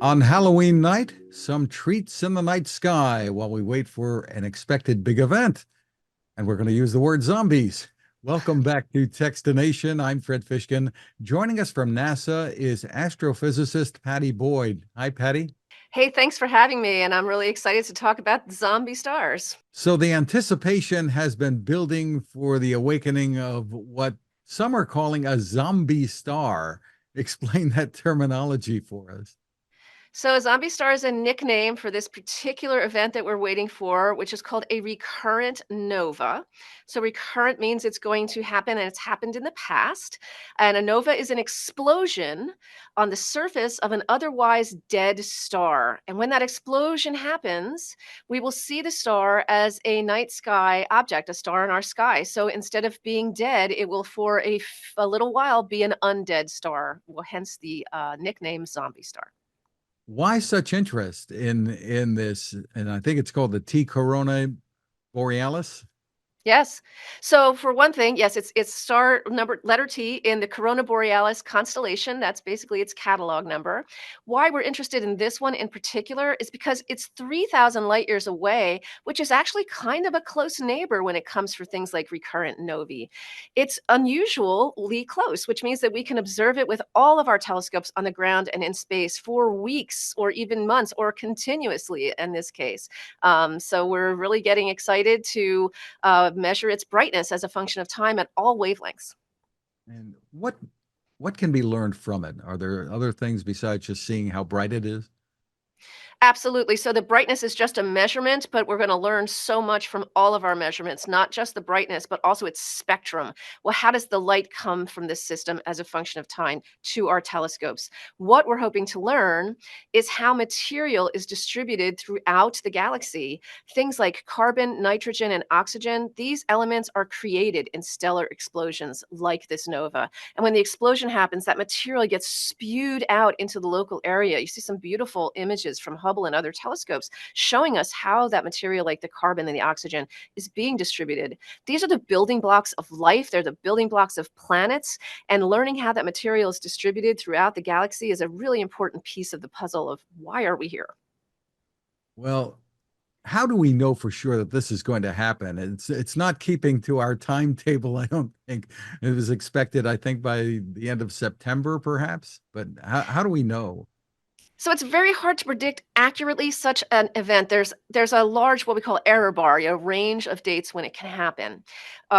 On Halloween night, some treats in the night sky while we wait for an expected big event. And we're going to use the word zombies. Welcome back to Techstination. I'm Fred Fishkin. Joining us from NASA is astrophysicist Padi Boyd. Hi, Padi. Hey, thanks for having me, and I'm really excited to talk about zombie stars. So the anticipation has been building for the awakening of what some are calling a zombie star. Explain that terminology for us. So, a zombie star is a nickname for this particular event that we're waiting for, which is called a recurrent nova. So, recurrent means it's going to happen and it's happened in the past. And a nova is an explosion on the surface of an otherwise dead star. And when that explosion happens, we will see the star as a night sky object, a star in our sky. So, instead of being dead, it will for a little while be an undead star. Well, hence the nickname zombie star. Why such interest in this? And I think it's called the T Corona Borealis. Yes. So for one thing, yes, it's star number letter T in the Corona Borealis constellation. That's basically its catalog number. Why we're interested in this one in particular is because it's 3,000 light years away, which is actually kind of a close neighbor when it comes for things like recurrent novae. It's unusually close, which means that we can observe it with all of our telescopes on the ground and in space for weeks or even months or continuously in this case. So we're really getting excited to measure its brightness as a function of time at all wavelengths. And what can be learned from it? Are there other things besides just seeing how bright it is? Absolutely. So the brightness is just a measurement, but we're going to learn so much from all of our measurements, not just the brightness, but also its spectrum. Well, how does the light come from this system as a function of time to our telescopes? What we're hoping to learn is how material is distributed throughout the galaxy. Things like carbon, nitrogen, and oxygen, these elements are created in stellar explosions like this nova. And when the explosion happens, that material gets spewed out into the local area. You see some beautiful images from Hubble and other telescopes showing us how that material, like the carbon and the oxygen, is being distributed. These are the building blocks of life, they're the building blocks of planets, and learning how that material is distributed throughout the galaxy is a really important piece of the puzzle of why are we here. Well, how do we know for sure that this is going to happen? It's not keeping to our timetable. I don't think it was expected. I think by the end of September, perhaps. But how do we know? So it's very hard to predict accurately such an event. There's a large what we call error bar, a range of dates when it can happen.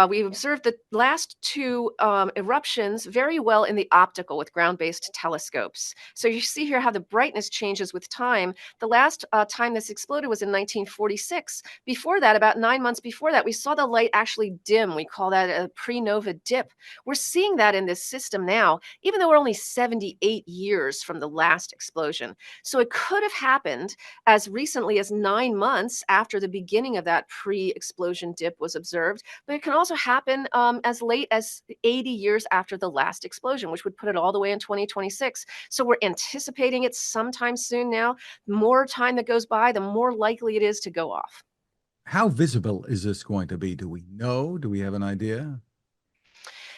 We've observed the last two eruptions very well in the optical with ground-based telescopes. So you see here how the brightness changes with time. The last time this exploded was in 1946. Before that, about 9 months before that, we saw the light actually dim. We call that a pre-nova dip. We're seeing that in this system now, even though we're only 78 years from the last explosion. So it could have happened as recently as 9 months after the beginning of that pre-explosion dip was observed, but it can also happen as late as 80 years after the last explosion, which would put it all the way in 2026. So we're anticipating it sometime soon now. The more time that goes by, the more likely it is to go off. How visible is this going to be? Do we know? Do we have an idea?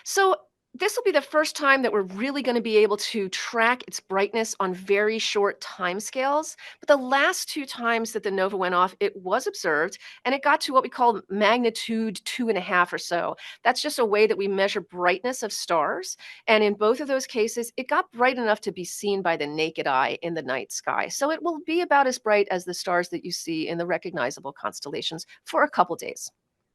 So this will be the first time that we're really going to be able to track its brightness on very short timescales. But the last two times that the nova went off, it was observed and it got to what we call magnitude 2.5 or so. That's just a way that we measure brightness of stars. And in both of those cases, it got bright enough to be seen by the naked eye in the night sky. So it will be about as bright as the stars that you see in the recognizable constellations for a couple days.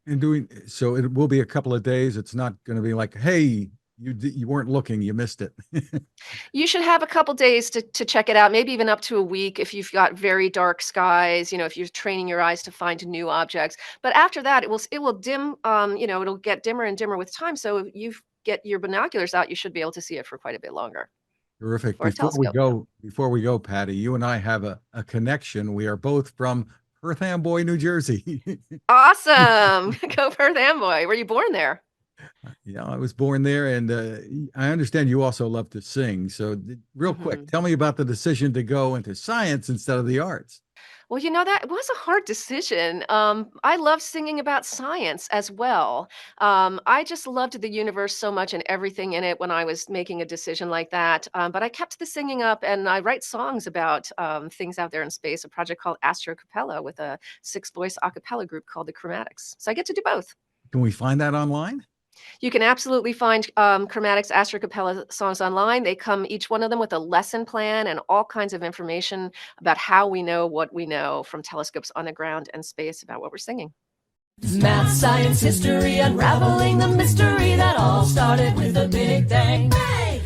And doing so, it will be a couple of days. It's not going to be like, hey, you weren't looking, you missed it. You should have a couple days to check it out, maybe even up to a week if you've got very dark skies, if you're training your eyes to find new objects. But after that, it will dim, it'll get dimmer and dimmer with time. So if you get your binoculars out, you should be able to see it for quite a bit longer. Terrific. For a telescope. Before we go, Patty, you and I have a connection. We are both from Perth Amboy, New Jersey. Awesome. Go Perth Amboy. Were you born there? Yeah, I was born there, and I understand you also love to sing. So, real quick, Mhm. tell me about the decision to go into science instead of the arts. Well, that was a hard decision. I love singing about science as well. I just loved the universe so much and everything in it when I was making a decision like that. But I kept the singing up, and I write songs about things out there in space, a project called Astro Capella with a six-voice a cappella group called the Chromatics. So I get to do both. Can we find that online? You can absolutely find Chromatics Astro Capella songs online. They come, each one of them, with a lesson plan and all kinds of information about how we know what we know from telescopes on the ground and space about what we're singing. Math, science, history, unraveling the mystery that all started with a big bang. Hey!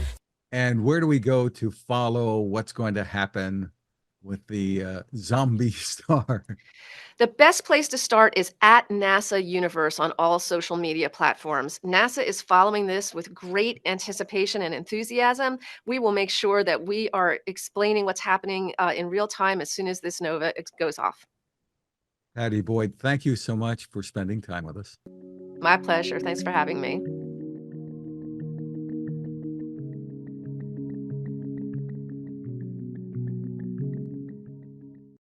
And where do we go to follow what's going to happen with the zombie star? The best place to start is at NASA Universe on all social media platforms. NASA is following this with great anticipation and enthusiasm. We will make sure that we are explaining what's happening in real time as soon as this nova goes off. Padi Boyd, thank you so much for spending time with us. My pleasure. Thanks for having me.